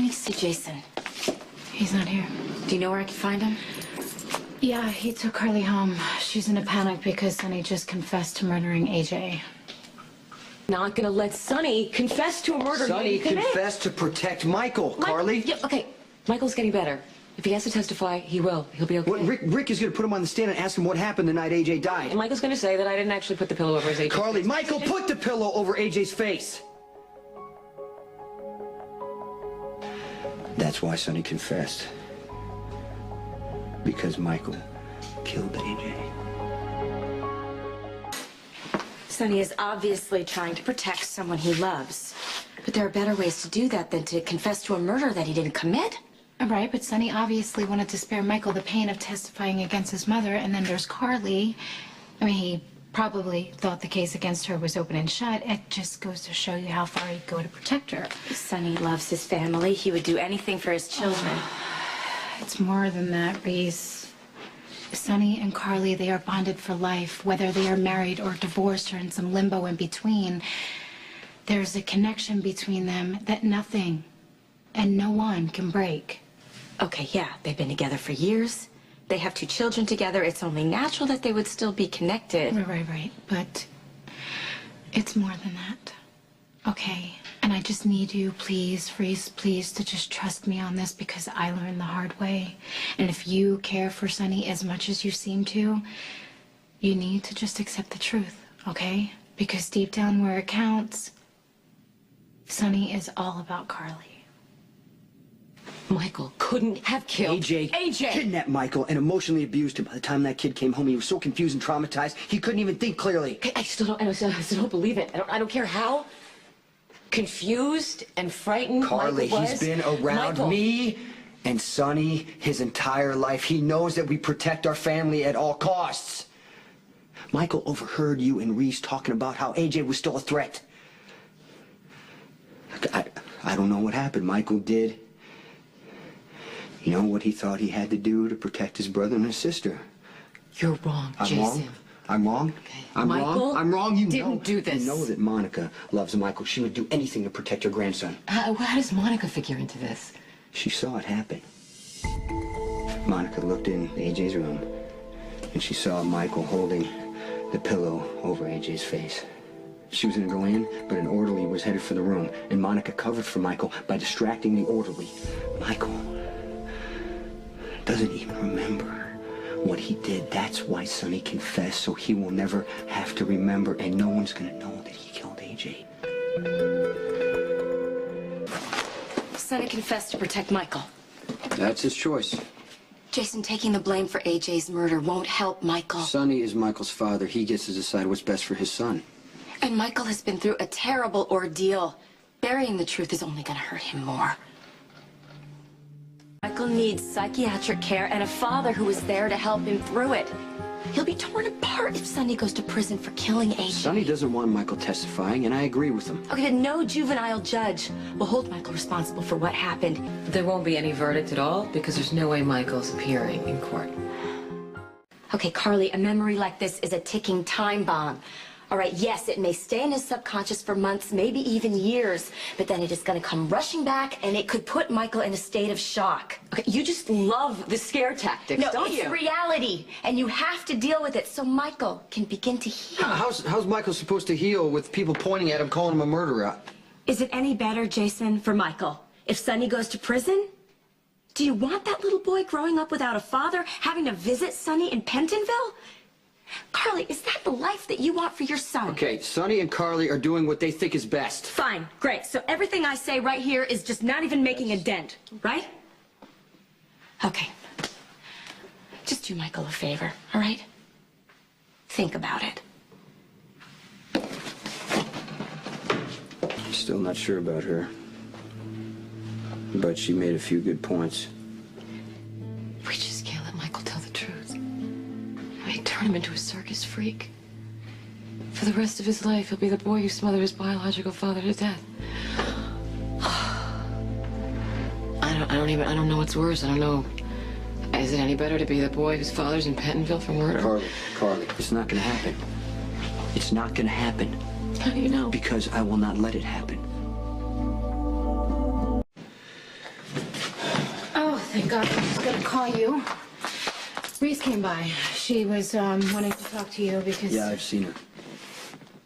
me see Jason. He's not here. Do you know where I can find him? Yeah, he took Carly home. She's in a panic because Sonny just confessed to murdering AJ. Not gonna let Sonny confess to a murder. Sonny confessed to protect Michael, Carly. Yeah, okay. Michael's getting better. If he has to testify, he will. He'll be okay. What, Rick is going to put him on the stand and ask him what happened the night AJ died. And Michael's gonna say that I didn't actually put the pillow over his AJ's Carly, face. Michael put the pillow over AJ's face. That's why Sonny confessed. Because Michael killed AJ. Sonny is obviously trying to protect someone he loves. But there are better ways to do that than to confess to a murder that he didn't commit. Right, but Sonny obviously wanted to spare Michael the pain of testifying against his mother, and then there's Carly. I mean, he probably thought the case against her was open and shut. It just goes to show you how far he'd go to protect her. Sonny loves his family. He would do anything for his children. It's more than that, Reese. Sonny and Carly, they are bonded for life, whether they are married or divorced or in some limbo in between. There's a connection between them that nothing and no one can break. Okay, yeah, they've been together for years. They have 2 children together. It's only natural that they would still be connected. Right. But it's more than that. Okay? And I just need you, please, Reese, please, to just trust me on this because I learned the hard way. And if you care for Sonny as much as you seem to, you need to just accept the truth, okay? Because deep down where it counts, Sonny is all about Carly. Michael couldn't have killed AJ kidnapped Michael and emotionally abused him. By the time that kid came home, he was so confused and traumatized, he couldn't even think clearly. I still don't believe it. I don't care how confused and frightened Carly, Michael was. He's been around me and Sonny his entire life. He knows that we protect our family at all costs. Michael overheard you and Reese talking about how AJ was still a threat. I don't know what happened. Michael did, you know, what he thought he had to do to protect his brother and his sister. You're wrong, I'm Jason. wrong? I'm wrong? Okay. I'm Michael wrong? I'm wrong? You didn't do this. You know that Monica loves Michael. She would do anything to protect her grandson. How does Monica figure into this? She saw it happen. Monica looked in AJ's room, and she saw Michael holding the pillow over AJ's face. She was going to go in, but an orderly was headed for the room, and Monica covered for Michael by distracting the orderly. Michael doesn't even remember what he did. That's why Sonny confessed, so he will never have to remember, and no one's going to know that he killed AJ. Sonny confessed to protect Michael. That's his choice. Jason, taking the blame for AJ's murder won't help Michael. Sonny is Michael's father. He gets to decide what's best for his son. And Michael has been through a terrible ordeal. Burying the truth is only going to hurt him more. Michael needs psychiatric care and a father who is there to help him through it. He'll be torn apart if Sonny goes to prison for killing AJ. Sonny doesn't want Michael testifying, and I agree with him. Okay, but no juvenile judge will hold Michael responsible for what happened. There won't be any verdict at all because there's no way Michael's appearing in court. Okay, Carly, a memory like this is a ticking time bomb. All right, yes, it may stay in his subconscious for months, maybe even years, but then it is going to come rushing back, and it could put Michael in a state of shock. Okay, you just love the scare tactics, don't you? No, it's reality, and you have to deal with it so Michael can begin to heal. How's Michael supposed to heal with people pointing at him, calling him a murderer? Is it any better, Jason, for Michael, if Sonny goes to prison? Do you want that little boy growing up without a father, having to visit Sonny in Pentonville? Carly, is that the life that you want for your son? Okay, Sonny and Carly are doing what they think is best. Fine, great. So everything I say right here is just not even making a dent, right? Okay. Just do Michael a favor, all right? Think about it. Still not sure about her, but she made a few good points. We just can't let Michael tell the truth. Turn him into a circus freak. For the rest of his life, he'll be the boy who smothered his biological father to death. I don't know what's worse. I don't know. Is it any better to be the boy whose father's in Pentonville for murder? Carly, it's not gonna happen. It's not gonna happen. How do you know? Because I will not let it happen. thank God. I was gonna call you. Reese came by. She was wanting to talk to you because... Yeah, I've seen her.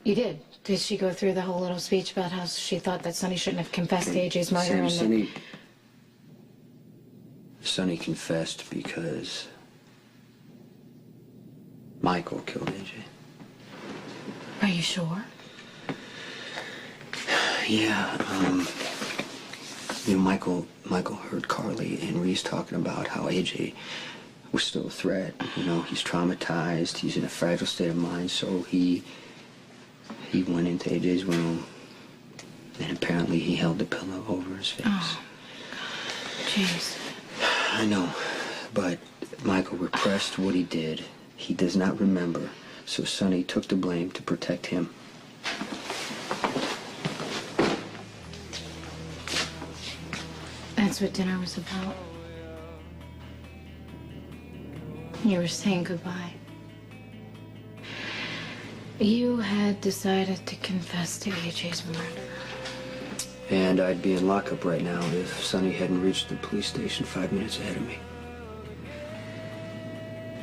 You did? Did she go through the whole little speech about how she thought that Sonny shouldn't have confessed to AJ's murder? Sam, and Sonny confessed because Michael killed AJ. Are you sure? Yeah, Michael heard Carly and Reese talking about how AJ was still a threat. He's traumatized, he's in a fragile state of mind, so he went into AJ's room, and apparently he held the pillow over his face. Oh, jeez. I know, but Michael repressed what he did. He does not remember, so Sonny took the blame to protect him. That's what dinner was about. You were saying goodbye. You had decided to confess to AJ's murder. And I'd be in lockup right now if Sonny hadn't reached the police station 5 minutes ahead of me.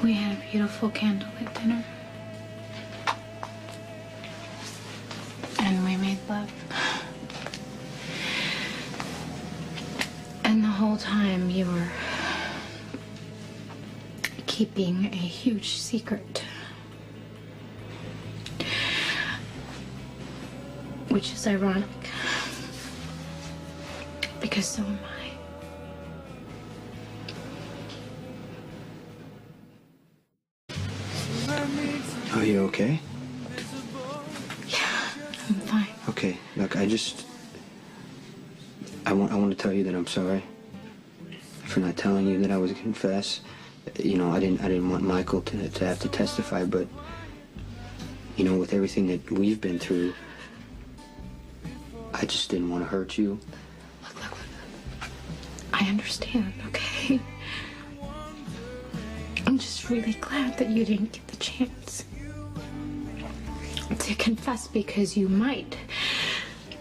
We had a beautiful candlelit dinner. And we made love. And the whole time you were keeping a huge secret. Which is ironic. Because so am I. Are you okay? Yeah, I'm fine. Okay, look, I want to tell you that I'm sorry for not telling you that I was going to confess. I didn't want Michael to have to testify, but with everything that we've been through, I just didn't want to hurt you. Look. I understand, okay? I'm just really glad that you didn't get the chance to confess, because you might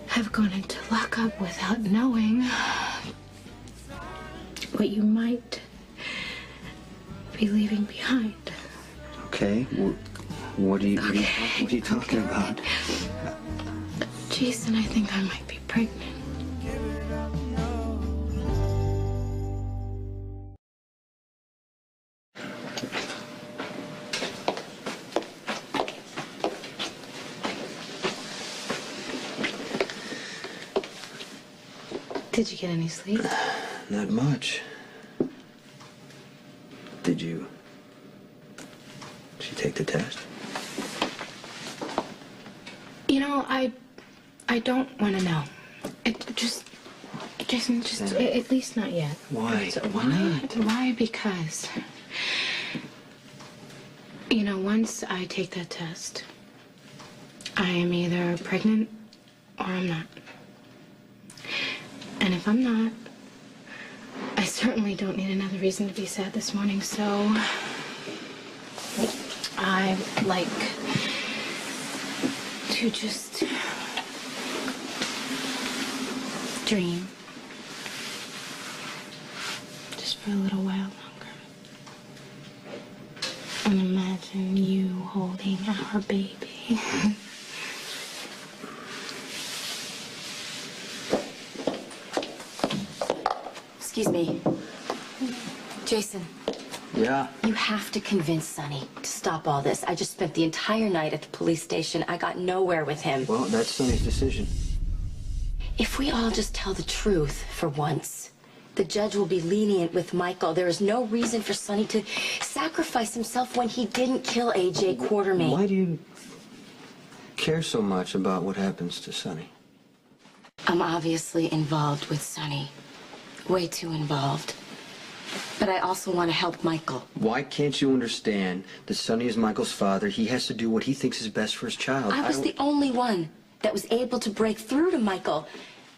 have gone into lockup without knowing what you might be leaving behind. Okay, what are you talking about? Jason, I think I might be pregnant. Did you get any sleep? Not much. Did you take the test? I don't want to know. Jason, at least not yet. Why? Why not? Why? Because, once I take that test, I am either pregnant or I'm not. And if I'm not, I certainly don't need another reason to be sad this morning, so I like to just dream. Just for a little while longer. And imagine you holding our baby. Excuse me. Jason. Yeah? You have to convince Sonny to stop all this. I just spent the entire night at the police station. I got nowhere with him. Well, that's Sonny's decision. If we all just tell the truth for once, the judge will be lenient with Michael. There is no reason for Sonny to sacrifice himself when he didn't kill AJ Quartermain. Why do you care so much about what happens to Sonny? I'm obviously involved with Sonny. Way too involved. But I also want to help Michael. Why can't you understand that Sonny is Michael's father? He has to do what he thinks is best for his child. I was the only one that was able to break through to Michael.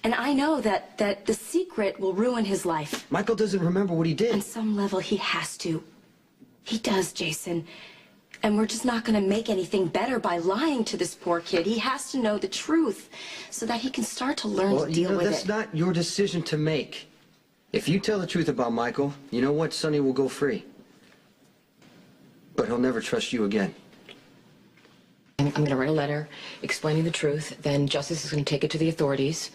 And I know that the secret will ruin his life. Michael doesn't remember what he did. On some level, he has to. He does, Jason. And we're just not going to make anything better by lying to this poor kid. He has to know the truth so that he can start to learn to deal with it. That's not your decision to make. If you tell the truth about Michael, you know what? Sonny will go free. But he'll never trust you again. I'm going to write a letter explaining the truth. Then Justice is going to take it to the authorities.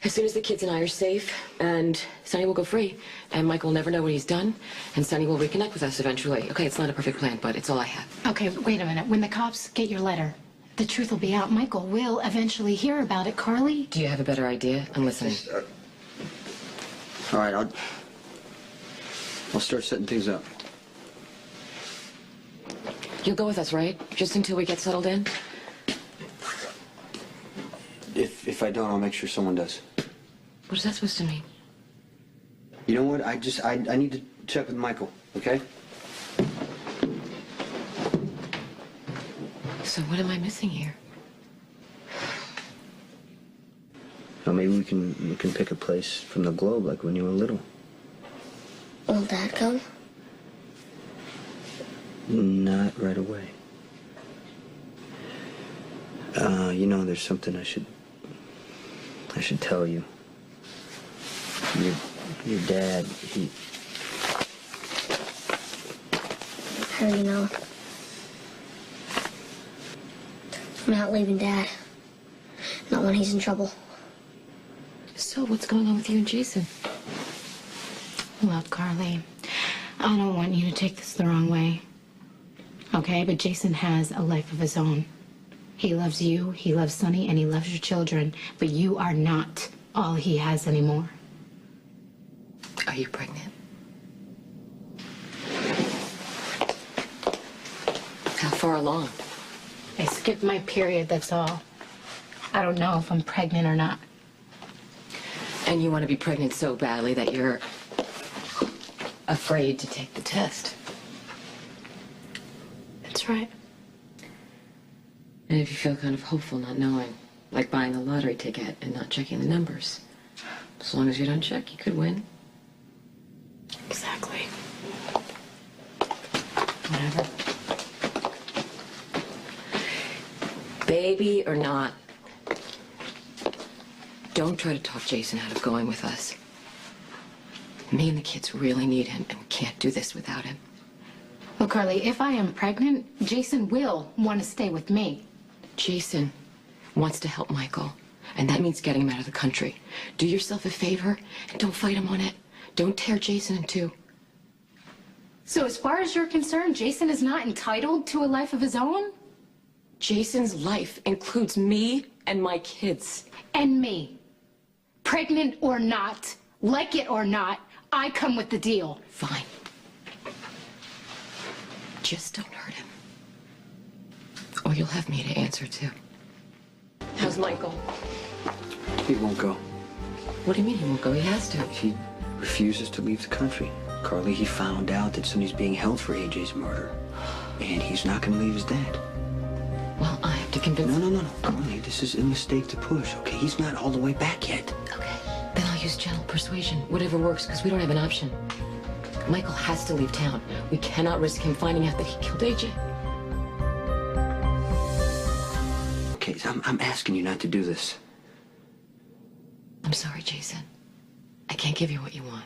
As soon as the kids and I are safe, and Sonny will go free, and Michael will never know what he's done, and Sonny will reconnect with us eventually. Okay, it's not a perfect plan, but it's all I have. Okay, wait a minute. When the cops get your letter, the truth will be out. Michael will eventually hear about it, Carly. Do you have a better idea? I'm listening. All right, I'll start setting things up. You'll go with us, right? Just until we get settled in? If I don't, I'll make sure someone does. What is that supposed to mean? You know what? I need to check with Michael, okay? So what am I missing here? Well, maybe we can pick a place from the globe like when you were little. Will Dad come? Not right away. You know, there's something I should tell you. Your dad, he... How do you know? I'm not leaving Dad. Not when he's in trouble. So what's going on with you and Jason? Look, Carly, I don't want you to take this the wrong way. Okay, but Jason has a life of his own. He loves you, he loves Sonny, and he loves your children, but you are not all he has anymore. Are you pregnant? How far along? I skipped my period, that's all. I don't know if I'm pregnant or not. And you want to be pregnant so badly that you're afraid to take the test. That's right. And if you feel kind of hopeful not knowing, like buying a lottery ticket and not checking the numbers. As long as you don't check, you could win. Exactly. Whatever. Baby or not, don't try to talk Jason out of going with us. Me and the kids really need him, and we can't do this without him. Well, Carly, if I am pregnant, Jason will want to stay with me. Jason wants to help Michael, and that means getting him out of the country. Do yourself a favor, and don't fight him on it. Don't tear Jason in two. So as far as you're concerned, Jason is not entitled to a life of his own? Jason's life includes me and my kids. And me. Pregnant or not, like it or not, I come with the deal. Fine. Just don't hurt him. Or you'll have me to answer to. How's Michael? He won't go. What do you mean he won't go? He has to. He refuses to leave the country. Carly, he found out that Sonny's being held for AJ's murder. And he's not going to leave his dad. Well, I have to convince him. No. Carly, this is a mistake to push, okay? He's not all the way back yet. Okay. Then I'll use gentle persuasion. Whatever works, because we don't have an option. Michael has to leave town. We cannot risk him finding out that he killed AJ. Okay, so I'm asking you not to do this. I'm sorry, Jason. I can't give you what you want.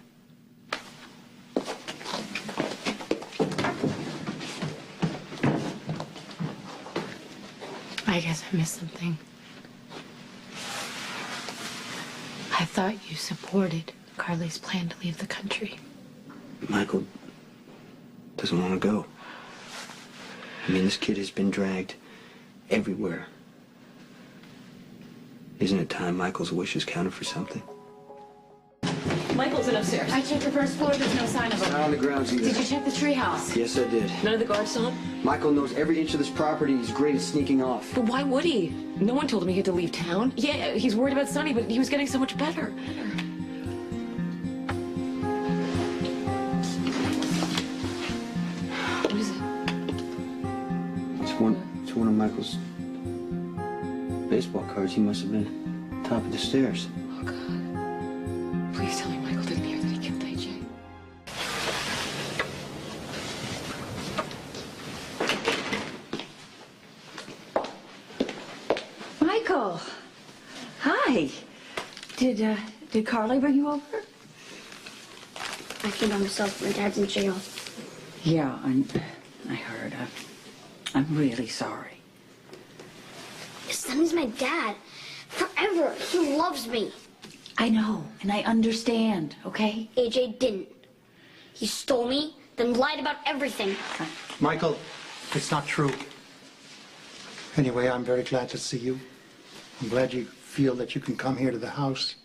I guess I missed something. I thought you supported Carly's plan to leave the country. Michael doesn't want to go. I mean, this kid has been dragged everywhere. Isn't it time Michael's wishes counted for something? Michael's in upstairs. I checked the first floor, there's no sign of Not him. on the grounds either. Did you check the treehouse? Yes, I did. None of the guards saw him? Michael knows every inch of this property. He's great at sneaking off. But why would he? No one told him he had to leave town. Yeah, he's worried about Sonny, but he was getting so much better. What is it? It's one of Michael's baseball cards. He must have been top of the stairs. Oh, God. Please tell me Michael didn't hear that he killed AJ. Michael, hi. Did Carly bring you over? I think by myself. My dad's in jail. Yeah, I heard. I'm really sorry. Sonny's my dad. Forever. He loves me. I know, and I understand, okay? AJ didn't. He stole me, then lied about everything. Michael, it's not true. Anyway, I'm very glad to see you. I'm glad you feel that you can come here to the house.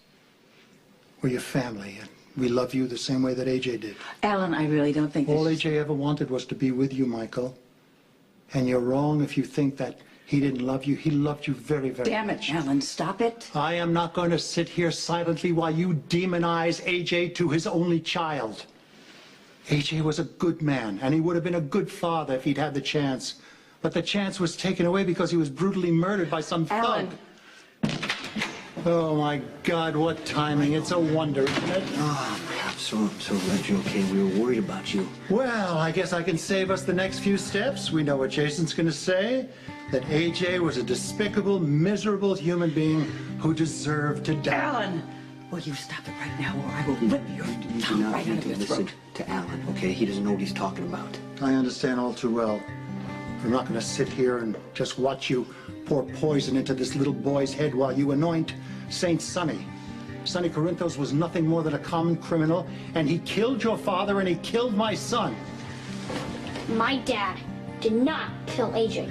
We're your family, and we love you the same way that AJ did. Alan, I really don't think All this AJ ever wanted was to be with you, Michael. And you're wrong if you think that he didn't love you. He loved you very, very Damn it, much. Alan, stop it. I am not going to sit here silently while you demonize AJ to his only child. AJ was a good man, and he would have been a good father if he'd had the chance. But the chance was taken away because he was brutally murdered by some Alan. thug. Oh, my God, what timing. It's a wonder, isn't it? Oh, I'm so glad you're okay. We were worried about you. Well, I guess I can save us the next few steps. We know what Jason's going to say, that AJ was a despicable, miserable human being who deserved to die. Alan, will you stop it right now, or I will rip your You do tongue not right need out of to your listen throat. to Alan, okay? He doesn't know what he's talking about. I understand all too well. I'm not going to sit here and just watch you pour poison into this little boy's head while you anoint Saint Sonny. Sonny Corinthos was nothing more than a common criminal, and he killed your father and he killed my son. My dad did not kill AJ.